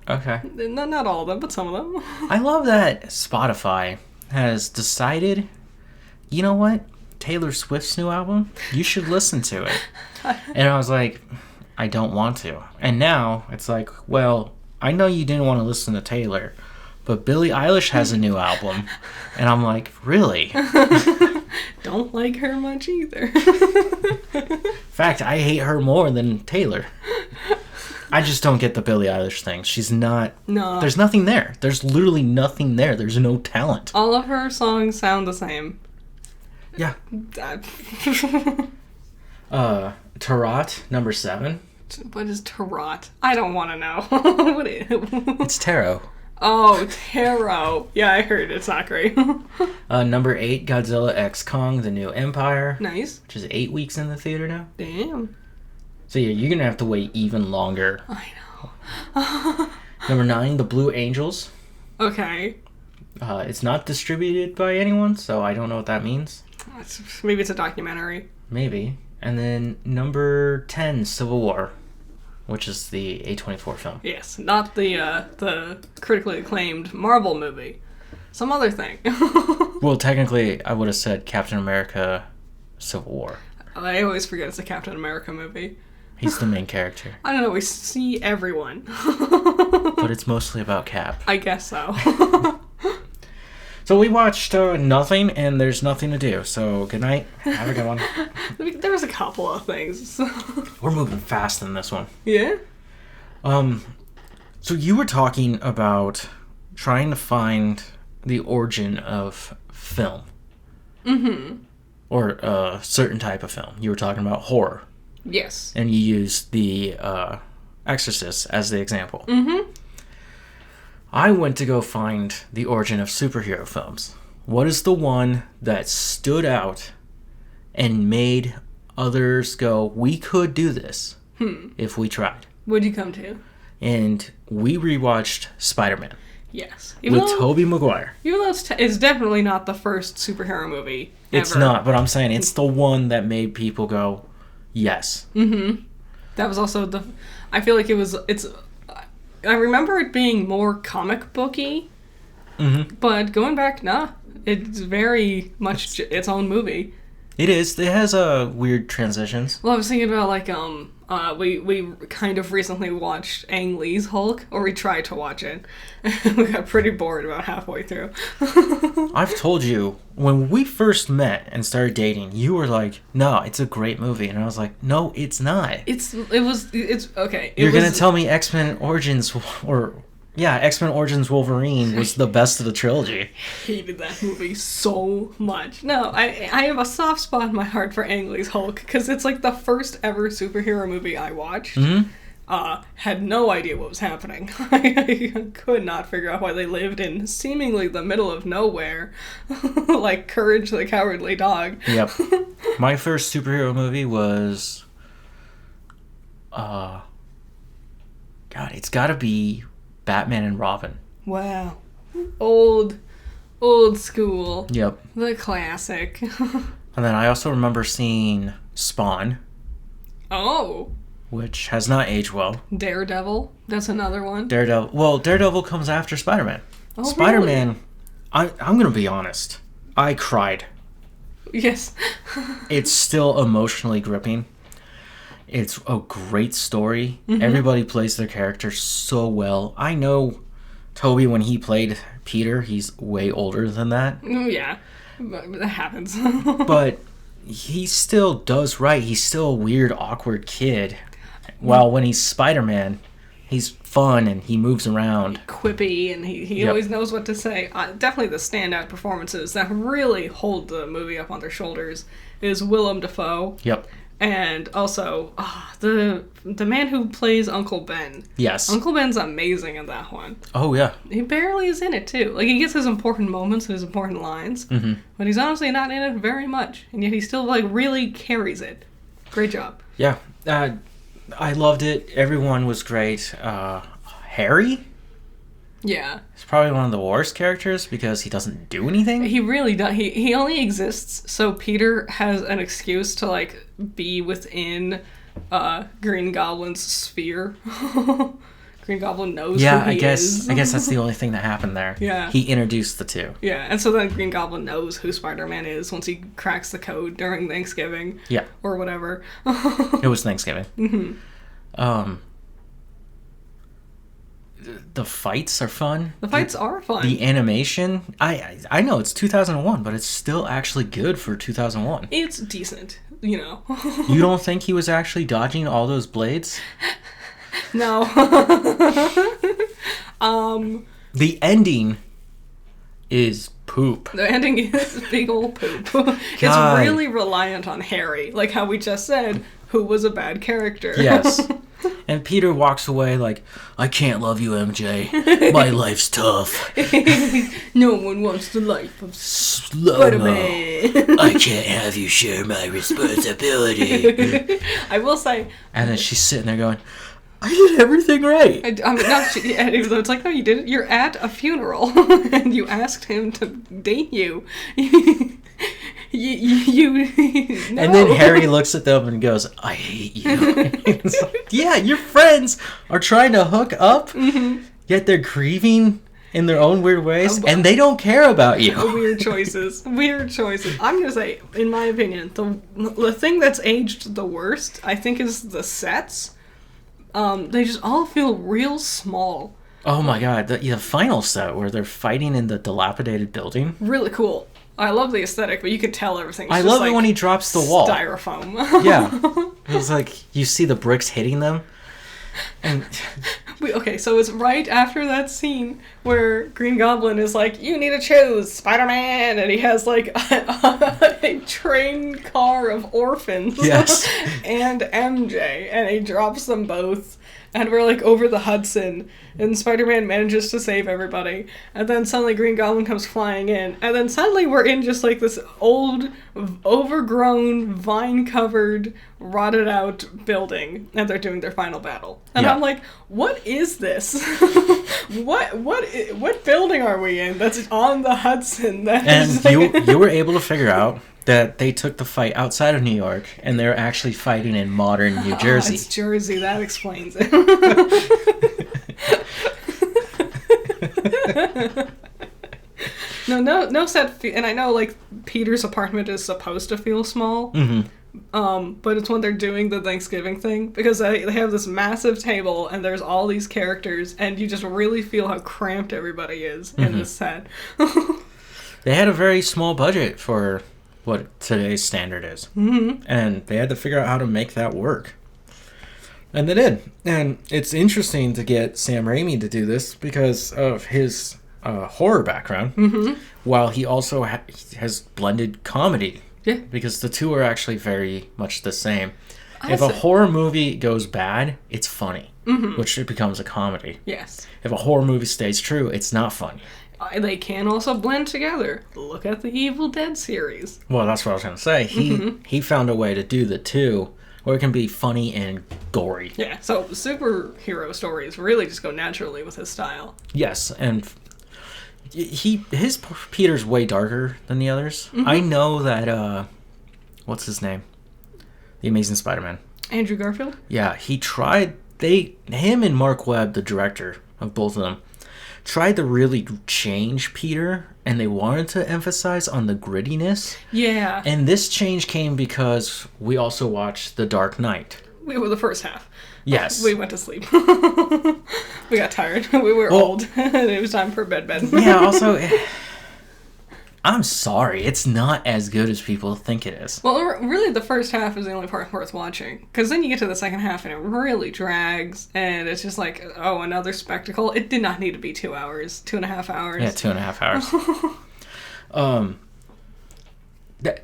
Speaker 1: Okay.
Speaker 2: Not all of them, but some of them.
Speaker 1: I love that Spotify has decided, you know what? Taylor Swift's new album, you should listen to it. And I was like, I don't want to. And now it's like, well, I know you didn't want to listen to Taylor, but Billie Eilish has a new album. And I'm like, really?
Speaker 2: Don't like her much either.
Speaker 1: In fact, I hate her more than Taylor. I just don't get the Billie Eilish thing. She's not...
Speaker 2: No.
Speaker 1: There's nothing there. There's literally nothing there. There's no talent.
Speaker 2: All of her songs sound the same.
Speaker 1: Yeah. Tarot, number 7.
Speaker 2: What is tarot? I don't want to know. What is
Speaker 1: It's tarot.
Speaker 2: Oh, tarot. Yeah, I heard it's not great.
Speaker 1: Number 8, Godzilla X Kong, The New Empire.
Speaker 2: Nice.
Speaker 1: Which is 8 weeks in the theater now.
Speaker 2: Damn.
Speaker 1: So yeah, you're going to have to wait even longer.
Speaker 2: I know.
Speaker 1: Number 9, The Blue Angels.
Speaker 2: Okay.
Speaker 1: It's not distributed by anyone, so I don't know what that means.
Speaker 2: Maybe it's a documentary.
Speaker 1: Maybe. And then number 10, Civil War, which is the A24 film.
Speaker 2: Yes, not the critically acclaimed Marvel movie. Some other thing.
Speaker 1: Well, technically, I would have said Captain America, Civil War.
Speaker 2: I always forget it's a Captain America movie.
Speaker 1: He's the main character.
Speaker 2: I don't know, we see everyone.
Speaker 1: But it's mostly about Cap.
Speaker 2: I guess so.
Speaker 1: So we watched nothing, and there's nothing to do. So good night. Have a good one.
Speaker 2: There was a couple of things.
Speaker 1: We're moving fast in this one.
Speaker 2: Yeah?
Speaker 1: So you were talking about trying to find the origin of film. Mm-hmm. Or a certain type of film. You were talking about horror.
Speaker 2: Yes.
Speaker 1: And you used the Exorcist as the example.
Speaker 2: Mm-hmm.
Speaker 1: I went to go find the origin of superhero films. What is the one that stood out and made others go, we could do this if we tried?
Speaker 2: What'd you come to?
Speaker 1: And we rewatched Spider-Man.
Speaker 2: Yes.
Speaker 1: With Tobey Maguire.
Speaker 2: Even though it's definitely not the first superhero movie ever.
Speaker 1: It's not, but I'm saying it's the one that made people go, yes.
Speaker 2: Mm-hmm. That was also I feel like I remember it being more comic booky, but going back, it's very much its own movie.
Speaker 1: It is. It has weird transitions.
Speaker 2: Well, I was thinking about we kind of recently watched Ang Lee's Hulk, or we tried to watch it. We got pretty bored about halfway through.
Speaker 1: I've told you, when we first met and started dating, you were like, no, it's a great movie. And I was like, no, it's not.
Speaker 2: It's okay.
Speaker 1: You're going to tell me X-Men Origins Wolverine was the best of the trilogy.
Speaker 2: Hated that movie so much. No, I have a soft spot in my heart for Ang Lee's Hulk, because it's like the first ever superhero movie I watched.
Speaker 1: Mm-hmm.
Speaker 2: Had no idea what was happening. I could not figure out why they lived in seemingly the middle of nowhere. Like Courage the Cowardly Dog.
Speaker 1: Yep. My first superhero movie was... God, it's gotta be Batman and Robin.
Speaker 2: Wow. Old school.
Speaker 1: Yep.
Speaker 2: The classic.
Speaker 1: And then I also remember seeing Spawn.
Speaker 2: Oh.
Speaker 1: Which has not aged well.
Speaker 2: Daredevil. That's another one.
Speaker 1: Daredevil. Well, Daredevil comes after Spider-Man.
Speaker 2: Oh,
Speaker 1: Spider-Man,
Speaker 2: really?
Speaker 1: I'm going to be honest. I cried.
Speaker 2: Yes.
Speaker 1: It's still emotionally gripping. It's a great story. Mm-hmm. Everybody plays their character so well. I know Toby, when he played Peter, he's way older than that.
Speaker 2: Yeah. That happens.
Speaker 1: But he still does right. He's still a weird, awkward kid. While when he's Spider-Man, he's fun and he moves around.
Speaker 2: Quippy, and he always knows what to say. Definitely the standout performances that really hold the movie up on their shoulders is Willem Dafoe.
Speaker 1: Yep.
Speaker 2: And also, the man who plays Uncle Ben.
Speaker 1: Yes.
Speaker 2: Uncle Ben's amazing in that one.
Speaker 1: Oh, yeah.
Speaker 2: He barely is in it, too. Like, he gets his important moments and his important lines, but he's honestly not in it very much, and yet he still, like, really carries it. Great job.
Speaker 1: Yeah. I loved it. Everyone was great. Harry?
Speaker 2: Yeah.
Speaker 1: He's probably one of the worst characters because he doesn't do anything.
Speaker 2: He really does. He only exists so Peter has an excuse to, like, be within Green Goblin's sphere. Green Goblin knows who he is.
Speaker 1: I guess that's the only thing that happened there.
Speaker 2: Yeah.
Speaker 1: He introduced the two.
Speaker 2: Yeah, and so then Green Goblin knows who Spider-Man is once he cracks the code during Thanksgiving.
Speaker 1: Yeah.
Speaker 2: Or whatever.
Speaker 1: It was Thanksgiving. Mm-hmm. The fights are fun.
Speaker 2: The fights are fun.
Speaker 1: The animation, I know it's 2001, but it's still actually good for 2001.
Speaker 2: It's decent, you know.
Speaker 1: You don't think he was actually dodging all those blades?
Speaker 2: No.
Speaker 1: The ending is poop.
Speaker 2: The ending is big old poop. It's really reliant on Harry, like how we just said, who was a bad character.
Speaker 1: Yes. And Peter walks away like, I can't love you, MJ. My life's tough.
Speaker 2: No one wants the life of
Speaker 1: Spider-Man. I can't have you share my responsibility.
Speaker 2: I will say...
Speaker 1: And then she's sitting there going, I did everything right.
Speaker 2: I mean, not she, even though it's like, no, you didn't. You're at a funeral, and you asked him to date you. You no.
Speaker 1: And then Harry looks at them and goes, I hate you. Like, yeah, your friends are trying to hook up, yet they're grieving in their own weird ways, and they don't care about you.
Speaker 2: Weird choices. Weird choices. I'm going to say, in my opinion, the thing that's aged the worst, I think, is the sets. They just all feel real small.
Speaker 1: Oh my god, the final set where they're fighting in the dilapidated building.
Speaker 2: Really cool. I love the aesthetic, but you could tell everything's
Speaker 1: I
Speaker 2: just
Speaker 1: love
Speaker 2: like
Speaker 1: it when he drops the wall.
Speaker 2: Styrofoam.
Speaker 1: Yeah. It was like, you see the bricks hitting them. And
Speaker 2: okay, so it's right after that scene where Green Goblin is like, you need to choose Spider-Man, and he has like a train car of orphans.
Speaker 1: Yes.
Speaker 2: And MJ, and he drops them both. And we're like over the Hudson, and Spider-Man manages to save everybody. And then suddenly Green Goblin comes flying in. And then suddenly we're in just like this old, overgrown, vine-covered, rotted out building. And they're doing their final battle. And I'm like, what is this? What building are we in that's on the Hudson?
Speaker 1: And you were able to figure out that they took the fight outside of New York, and they're actually fighting in modern New Jersey.
Speaker 2: It's Jersey, that explains it. No set, and I know like Peter's apartment is supposed to feel small, but it's when they're doing the Thanksgiving thing, because they have this massive table and there's all these characters, and you just really feel how cramped everybody is in this set.
Speaker 1: They had a very small budget for what today's standard is. And they had to figure out how to make that work. And they did. And it's interesting to get Sam Raimi to do this because of his horror background, while he also has blended comedy.
Speaker 2: Yeah.
Speaker 1: Because the two are actually very much the same. If a horror movie goes bad, it's funny, which it becomes a comedy.
Speaker 2: Yes.
Speaker 1: If a horror movie stays true, it's not funny.
Speaker 2: They can also blend together. Look at the Evil Dead series.
Speaker 1: Well, that's what I was going to say. He found a way to do the two where it can be funny and gory.
Speaker 2: Yeah, so superhero stories really just go naturally with his style.
Speaker 1: Yes, and his Peter's way darker than the others. I know that, what's his name? The Amazing Spider-Man.
Speaker 2: Andrew Garfield?
Speaker 1: Yeah, he tried, him and Mark Webb, the director of both of them, tried to really change Peter, and they wanted to emphasize on the grittiness.
Speaker 2: Yeah.
Speaker 1: And this change came because we also watched The Dark Knight.
Speaker 2: We were the first half.
Speaker 1: Yes.
Speaker 2: We went to sleep. We got tired. We were old. And it was time for bed.
Speaker 1: Yeah, also, I'm sorry, it's not as good as people think it is.
Speaker 2: Well, really, the first half is the only part worth watching. Because then you get to the second half and it really drags. And it's just like, oh, another spectacle. It did not need to be 2 hours. 2.5 hours.
Speaker 1: Yeah, 2.5 hours.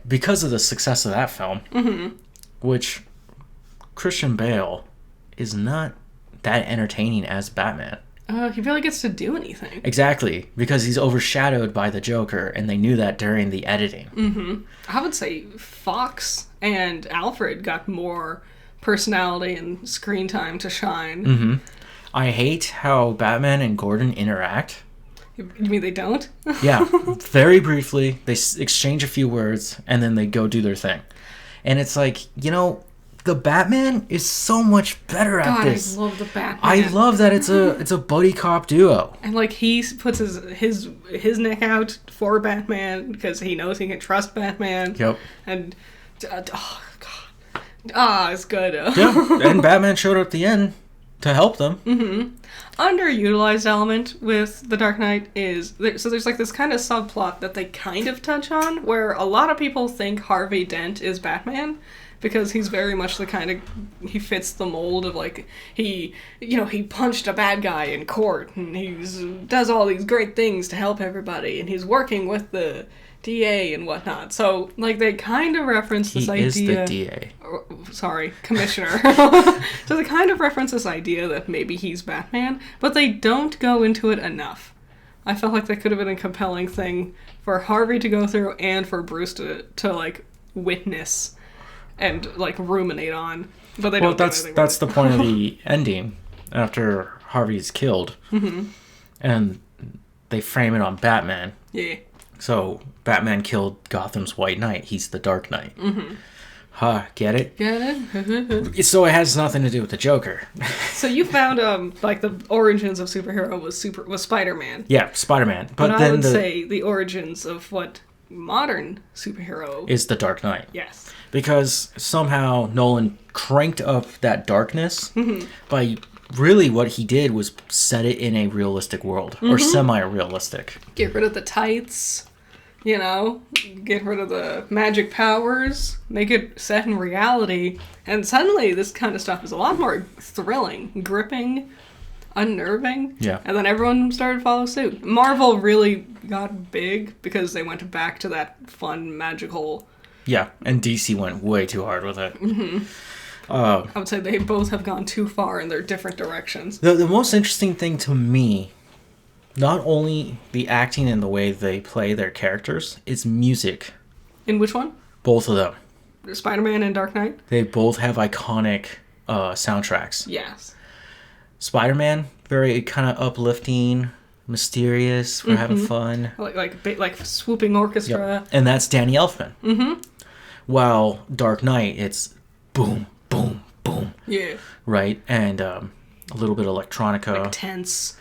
Speaker 1: Because of the success of that film, which Christian Bale is not that entertaining as Batman.
Speaker 2: He barely gets to do anything.
Speaker 1: Exactly, because he's overshadowed by the Joker, and they knew that during the editing.
Speaker 2: I would say Fox and Alfred got more personality and screen time to shine.
Speaker 1: I hate how Batman and Gordon interact.
Speaker 2: You mean they don't?
Speaker 1: Yeah, very briefly, they exchange a few words, and then they go do their thing. And it's like, the Batman is so much better at this.
Speaker 2: I love the Batman.
Speaker 1: I love that it's a buddy cop duo.
Speaker 2: And like he puts his neck out for Batman because he knows he can trust Batman.
Speaker 1: Yep.
Speaker 2: And oh god, it's good.
Speaker 1: Yeah, and Batman showed up at the end to help them.
Speaker 2: Underutilized element with The Dark Knight is there's like this kind of subplot that they kind of touch on where a lot of people think Harvey Dent is Batman. Because he's very much the kind of... He fits the mold of, like... He punched a bad guy in court. And he does all these great things to help everybody. And he's working with the DA and whatnot. So, like, they kind of reference this idea...
Speaker 1: He is the DA.
Speaker 2: Sorry, commissioner. So they kind of reference this idea that maybe he's Batman. But they don't go into it enough. I felt like that could have been a compelling thing for Harvey to go through and for Bruce to like, witness... and like ruminate on, but they don't.
Speaker 1: Well, that's the point of the ending. After Harvey's killed, and they frame it on Batman.
Speaker 2: Yeah.
Speaker 1: So Batman killed Gotham's White Knight. He's the Dark Knight. Get it?
Speaker 2: Get it?
Speaker 1: So it has nothing to do with the Joker.
Speaker 2: So you found like the origins of superhero was Spider-Man.
Speaker 1: Yeah, Spider-Man.
Speaker 2: But then I would say the origins of what modern superhero
Speaker 1: is the Dark Knight.
Speaker 2: Yes.
Speaker 1: Because somehow Nolan cranked up that darkness by really what he did was set it in a realistic world or semi-realistic.
Speaker 2: Get rid of the tights, get rid of the magic powers, make it set in reality, and suddenly this kind of stuff is a lot more thrilling, gripping, unnerving.
Speaker 1: Yeah.
Speaker 2: And then everyone started to follow suit. Marvel really got big because they went back to that fun, magical...
Speaker 1: Yeah, and DC went way too hard with it.
Speaker 2: I would say they both have gone too far in their different directions.
Speaker 1: The most interesting thing to me, not only the acting and the way they play their characters, is music.
Speaker 2: In which one?
Speaker 1: Both of them.
Speaker 2: Spider-Man and Dark Knight?
Speaker 1: They both have iconic soundtracks.
Speaker 2: Yes.
Speaker 1: Spider-Man, very kind of uplifting, mysterious, we're having fun.
Speaker 2: Like swooping orchestra.
Speaker 1: Yep. And that's Danny Elfman. While Dark Knight, it's boom, boom, boom.
Speaker 2: Yeah.
Speaker 1: Right? And a little bit of electronica.
Speaker 2: Like tense.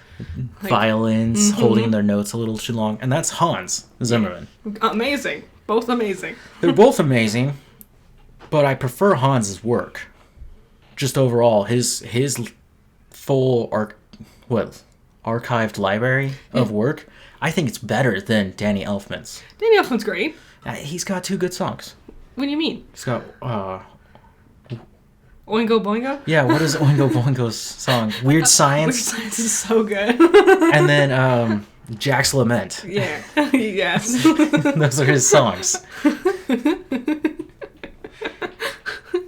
Speaker 1: Violins, holding their notes a little too long. And that's Hans Zimmerman.
Speaker 2: Amazing. Both amazing.
Speaker 1: They're both amazing, but I prefer Hans's work. Just overall, his full archived library of work, I think it's better than Danny Elfman's.
Speaker 2: Danny Elfman's great.
Speaker 1: He's got 2 good songs.
Speaker 2: What do you mean?
Speaker 1: He's got
Speaker 2: Oingo Boingo?
Speaker 1: Yeah, what is Oingo Boingo's song? Weird Science.
Speaker 2: Weird Science is so good.
Speaker 1: And then Jack's Lament.
Speaker 2: Yeah. Yes.
Speaker 1: Those are his songs.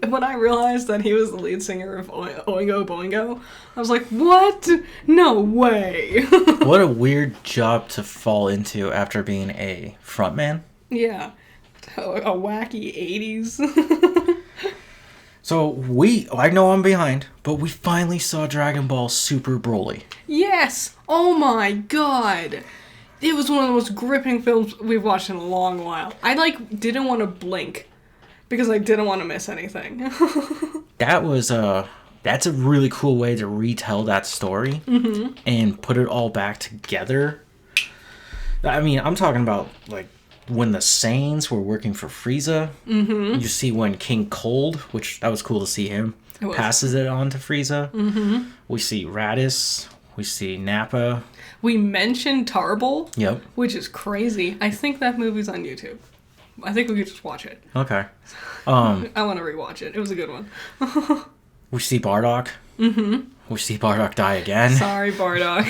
Speaker 2: When I realized that he was the lead singer of Oingo Boingo, I was like, what? No way.
Speaker 1: What a weird job to fall into after being a frontman.
Speaker 2: Yeah. A wacky 80s.
Speaker 1: So I know I'm behind, but we finally saw Dragon Ball Super Broly.
Speaker 2: Yes! Oh my god! It was one of the most gripping films we've watched in a long while. I didn't want to blink because I didn't want to miss anything.
Speaker 1: That's a really cool way to retell that story and put it all back together. I mean, I'm talking about when the Saiyans were working for Frieza. You see when King Cold, which that was cool to see him, passes it on to Frieza. We see Raditz. We see Nappa.
Speaker 2: We mentioned Tarble.
Speaker 1: Yep.
Speaker 2: Which is crazy. I think that movie's on YouTube. I think we could just watch it.
Speaker 1: Okay.
Speaker 2: I want to rewatch it. It was a good one.
Speaker 1: We see Bardock. Mm-hmm. We see Bardock die again.
Speaker 2: Sorry, Bardock.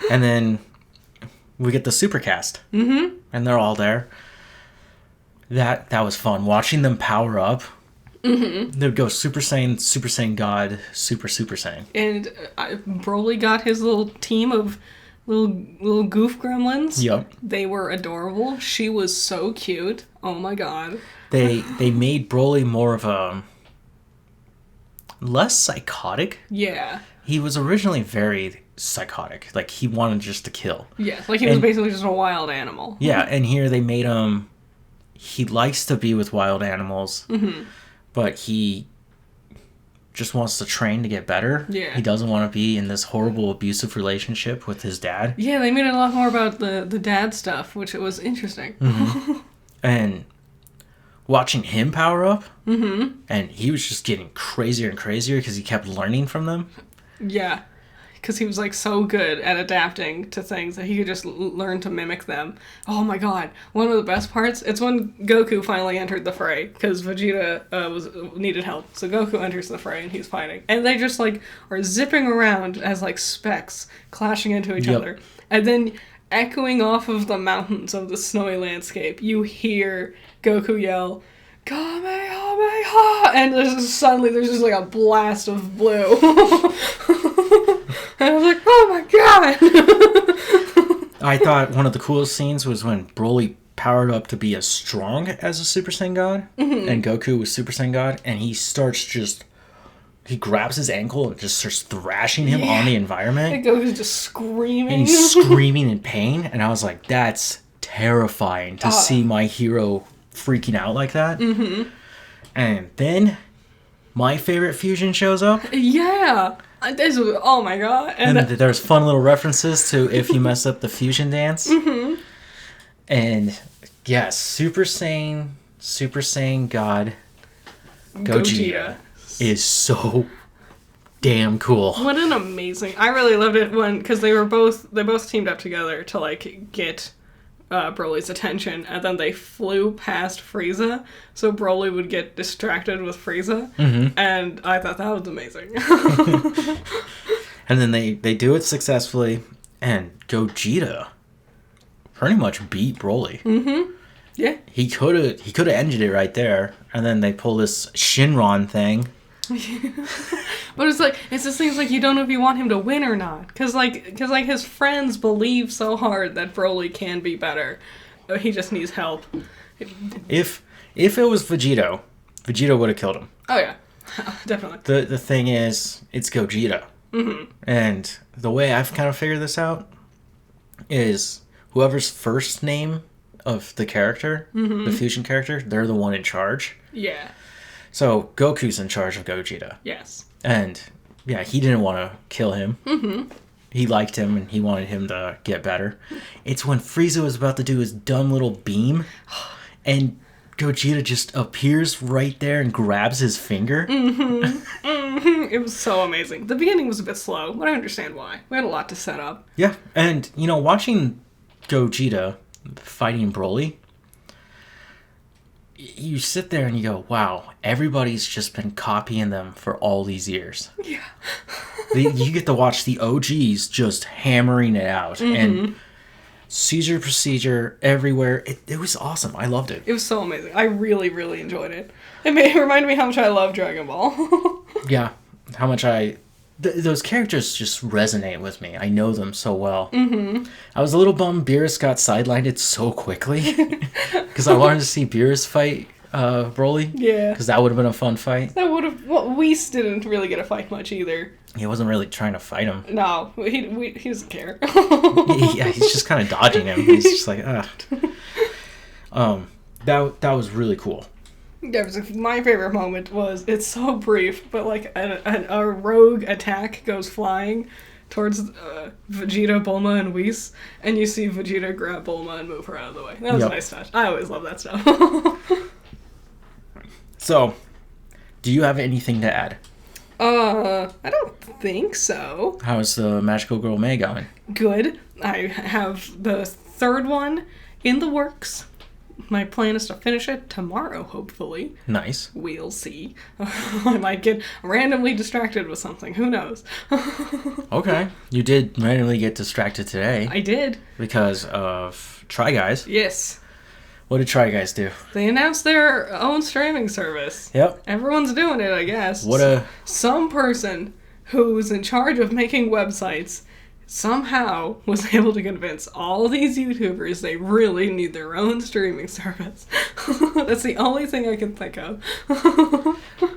Speaker 1: And then we get the supercast. Mm-hmm. And they're all there. That was fun. Watching them power up. Mm-hmm. They'd go Super Saiyan God, Super Saiyan.
Speaker 2: And Broly got his little team of little goof gremlins.
Speaker 1: Yep.
Speaker 2: They were adorable. She was so cute. Oh my god.
Speaker 1: They made Broly more of a less psychotic.
Speaker 2: Yeah.
Speaker 1: He was originally very psychotic. Like, he wanted just to kill.
Speaker 2: Yeah, like he was basically just a wild animal.
Speaker 1: Yeah, and here they made him... He likes to be with wild animals, but he just wants to train to get better.
Speaker 2: Yeah.
Speaker 1: He doesn't want to be in this horrible, abusive relationship with his dad.
Speaker 2: Yeah, they made it a lot more about the dad stuff, which it was interesting.
Speaker 1: And watching him power up, and he was just getting crazier and crazier because he kept learning from them.
Speaker 2: Yeah, because he was like so good at adapting to things that he could just learn to mimic them. Oh my god, one of the best parts, it's when Goku finally entered the fray, because Vegeta needed help. So Goku enters the fray and he's fighting. And they just like are zipping around as like specks clashing into each other. And then echoing off of the mountains of the snowy landscape, you hear Goku yell, Kamehameha! And suddenly there's just like a blast of blue. And I was like, oh my god!
Speaker 1: I thought one of the coolest scenes was when Broly powered up to be as strong as a Super Saiyan God, and Goku was Super Saiyan God, and he starts he grabs his ankle and just starts thrashing him on the environment.
Speaker 2: And Goku's just screaming.
Speaker 1: And he's screaming in pain, and I was like, that's terrifying to see my hero freaking out like that. Mm-hmm. And then my favorite fusion shows up.
Speaker 2: Yeah. Oh my god.
Speaker 1: And there's fun little references to if you mess up the fusion dance. Mm-hmm. And yeah, Super Saiyan God Gogeta is so damn cool.
Speaker 2: What an amazing... I really loved it because they both teamed up together to like get Broly's attention, and then they flew past Frieza, so Broly would get distracted with Frieza, and I thought that was amazing.
Speaker 1: And then they do it successfully, and Gogeta pretty much beat Broly. Mm-hmm.
Speaker 2: Yeah.
Speaker 1: He could have ended it right there, and then they pull this Shinron thing.
Speaker 2: But it's just things like you don't know if you want him to win or not, because his friends believe so hard that Broly can be better. He just needs help.
Speaker 1: If it was Vegeta would have killed him.
Speaker 2: Oh yeah, definitely.
Speaker 1: The thing is, it's Gogeta, and the way I've kind of figured this out is whoever's first name of the character, the fusion character, they're the one in charge.
Speaker 2: Yeah.
Speaker 1: So Goku's in charge of Gogeta.
Speaker 2: Yes.
Speaker 1: And yeah, he didn't want to kill him. Mm-hmm. He liked him and he wanted him to get better. It's when Frieza was about to do his dumb little beam, and Gogeta just appears right there and grabs his finger.
Speaker 2: Mm-hmm. Mm-hmm. It was so amazing. The beginning was a bit slow, but I understand why. We had a lot to set up.
Speaker 1: Yeah, and watching Gogeta fighting Broly, you sit there and you go, wow, everybody's just been copying them for all these years.
Speaker 2: Yeah.
Speaker 1: You get to watch the OGs just hammering it out. And Caesar procedure everywhere. It was awesome. I loved it.
Speaker 2: It was so amazing. I really, really enjoyed it. It reminded me how much I love Dragon Ball.
Speaker 1: Yeah. How much those characters just resonate with me. I know them so well. Mm-hmm. I was a little bummed Beerus got sidelined so quickly. Because I wanted to see Beerus fight Broly. Yeah. Because that would have been a fun fight.
Speaker 2: That would have... Well, Whis didn't really get a fight much either.
Speaker 1: He wasn't really trying to fight him.
Speaker 2: No, he doesn't care.
Speaker 1: Yeah, he's just kind of dodging him. He's just like, that was really cool.
Speaker 2: Yeah, my favorite moment was, it's so brief, but like a rogue attack goes flying towards Vegeta, Bulma, and Whis, and you see Vegeta grab Bulma and move her out of the way. That was a nice touch. I always love that stuff.
Speaker 1: So, do you have anything to add?
Speaker 2: I don't think so.
Speaker 1: How's the Magical Girl May going?
Speaker 2: Good. I have the third one in the works. My plan is to finish it tomorrow, hopefully.
Speaker 1: Nice.
Speaker 2: We'll see. I might get randomly distracted with something. Who knows?
Speaker 1: Okay. You did randomly get distracted today.
Speaker 2: I did.
Speaker 1: Because of Try Guys.
Speaker 2: Yes.
Speaker 1: What did Try Guys do?
Speaker 2: They announced their own streaming service.
Speaker 1: Yep.
Speaker 2: Everyone's doing it, I guess.
Speaker 1: Some
Speaker 2: person who's in charge of making websites somehow was able to convince all these YouTubers they really need their own streaming service. That's the only thing I can think of.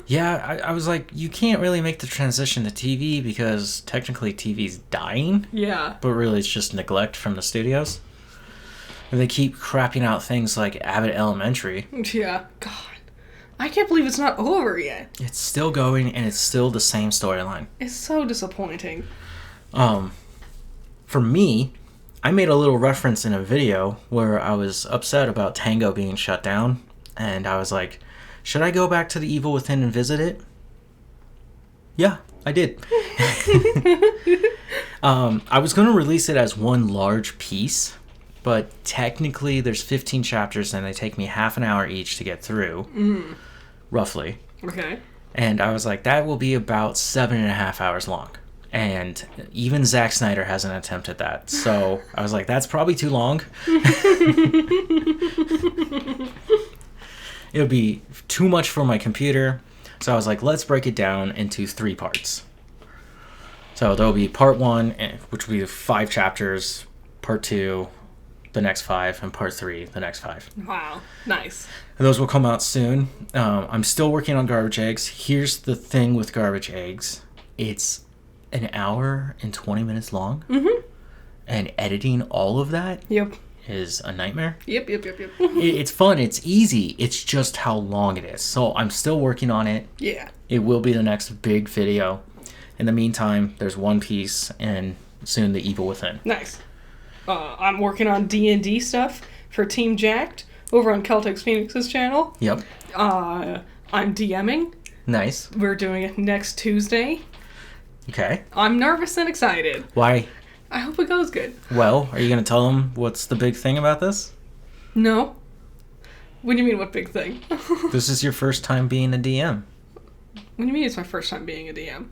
Speaker 1: Yeah, I was like, you can't really make the transition to TV because technically TV's dying.
Speaker 2: Yeah.
Speaker 1: But really it's just neglect from the studios. And they keep crapping out things like Abbott Elementary.
Speaker 2: Yeah. God. I can't believe it's not over yet.
Speaker 1: It's still going and it's still the same storyline.
Speaker 2: It's so disappointing.
Speaker 1: For me, I made a little reference in a video where I was upset about Tango being shut down, and I was like, should I go back to the Evil Within and visit it? Yeah, I did. I was going to release it as one large piece, but technically there's 15 chapters and they take me half an hour each to get through, roughly.
Speaker 2: Okay.
Speaker 1: And I was like, that will be about 7.5 hours long. And even Zack Snyder hasn't attempted that. So I was like, that's probably too long. It would be too much for my computer. So I was like, let's break it down into 3 parts. So there'll be part 1, which will be 5 chapters, part 2, the next 5, and part 3, the next 5.
Speaker 2: Wow. Nice.
Speaker 1: And those will come out soon. I'm still working on Garbage Eggs. Here's the thing with Garbage Eggs. It's an hour and 20 minutes long. Mm-hmm. And editing all of that is a nightmare.
Speaker 2: Yep.
Speaker 1: It's fun. It's easy. It's just how long it is. So I'm still working on it.
Speaker 2: Yeah.
Speaker 1: It will be the next big video. In the meantime, there's One Piece and soon The Evil Within.
Speaker 2: Nice. I'm working on D&D stuff for Team Jacked over on Celtics Phoenix's channel.
Speaker 1: Yep.
Speaker 2: I'm DMing.
Speaker 1: Nice.
Speaker 2: We're doing it next Tuesday.
Speaker 1: Okay.
Speaker 2: I'm nervous and excited.
Speaker 1: Why?
Speaker 2: I hope it goes good.
Speaker 1: Well, are you going to tell them what's the big thing about this?
Speaker 2: No. What do you mean, what big thing?
Speaker 1: This is your first time being a DM.
Speaker 2: What do you mean it's my first time being a DM?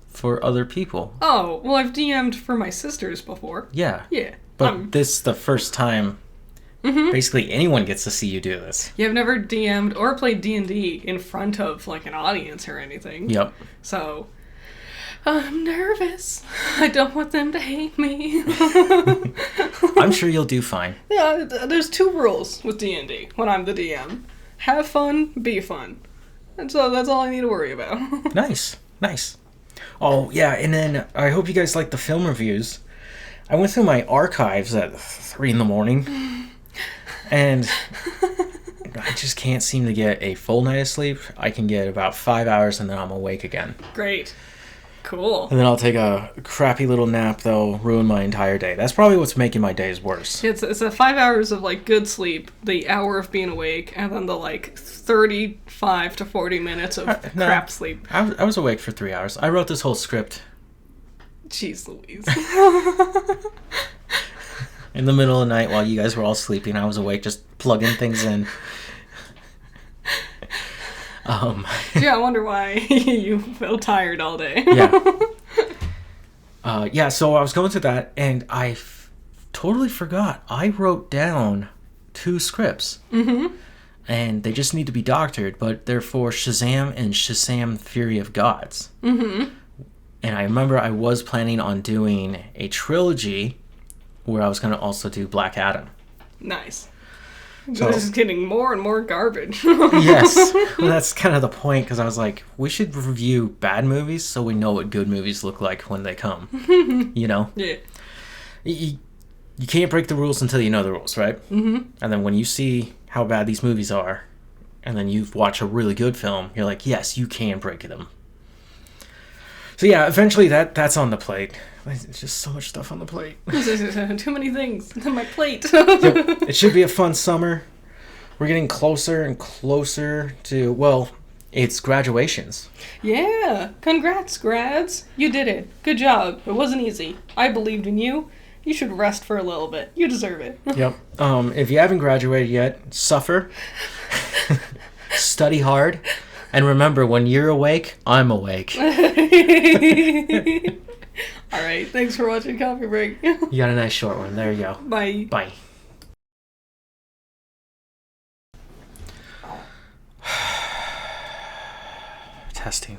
Speaker 1: For other people.
Speaker 2: Oh, well, I've DM'd for my sisters before.
Speaker 1: Yeah.
Speaker 2: Yeah.
Speaker 1: But this is the first time basically anyone gets to see you do this.
Speaker 2: Yeah, I've never DM'd or played D&D in front of, like, an audience or anything.
Speaker 1: Yep.
Speaker 2: So, I'm nervous. I don't want them to hate me.
Speaker 1: I'm sure you'll do fine.
Speaker 2: Yeah, there's 2 rules with D&D when I'm the DM. Have fun, be fun. And so that's all I need to worry about.
Speaker 1: Nice. Oh, yeah, and then I hope you guys like the film reviews. I went through my archives at 3 a.m, and I just can't seem to get a full night of sleep. I can get about 5 hours, and then I'm awake again.
Speaker 2: Great. Cool.
Speaker 1: And then I'll take a crappy little nap that'll ruin my entire day. That's probably what's making my days worse.
Speaker 2: It's a 5 hours of, like, good sleep, the hour of being awake, and then the, like, 35 to 40 minutes of crap sleep.
Speaker 1: I was awake for 3 hours. I wrote this whole script.
Speaker 2: Jeez Louise.
Speaker 1: In the middle of the night while you guys were all sleeping, I was awake just plugging things in.
Speaker 2: Yeah, I wonder why you feel tired all day.
Speaker 1: Yeah, so I was going through that, and I totally forgot. I wrote down 2 scripts. Mm-hmm. And they just need to be doctored, but they're for Shazam and Shazam Fury of Gods. Mm-hmm. And I remember I was planning on doing a trilogy where I was going to also do Black Adam.
Speaker 2: Nice. So, this is getting more and more garbage.
Speaker 1: Yes. Well, that's kind of the point, because I was like, we should review bad movies so we know what good movies look like when they come. You know?
Speaker 2: Yeah.
Speaker 1: You can't break the rules until you know the rules, right? Mm-hmm. And then when you see how bad these movies are, and then you watch a really good film, you're like, yes, you can break them. So yeah, eventually that's on the plate. It's just so much stuff on the plate.
Speaker 2: Too many things on my plate.
Speaker 1: Yep. It should be a fun summer. We're getting closer and closer to, well, It's graduations.
Speaker 2: Yeah. Congrats, grads. You did it. Good job. It wasn't easy. I believed in you. You should rest for a little bit. You deserve it.
Speaker 1: Yep. If you haven't graduated yet, suffer. Study hard. And remember, when you're awake, I'm awake.
Speaker 2: All right. Thanks for watching Coffee Break.
Speaker 1: You got a nice short one. There you go.
Speaker 2: Bye.
Speaker 1: Bye. Testing.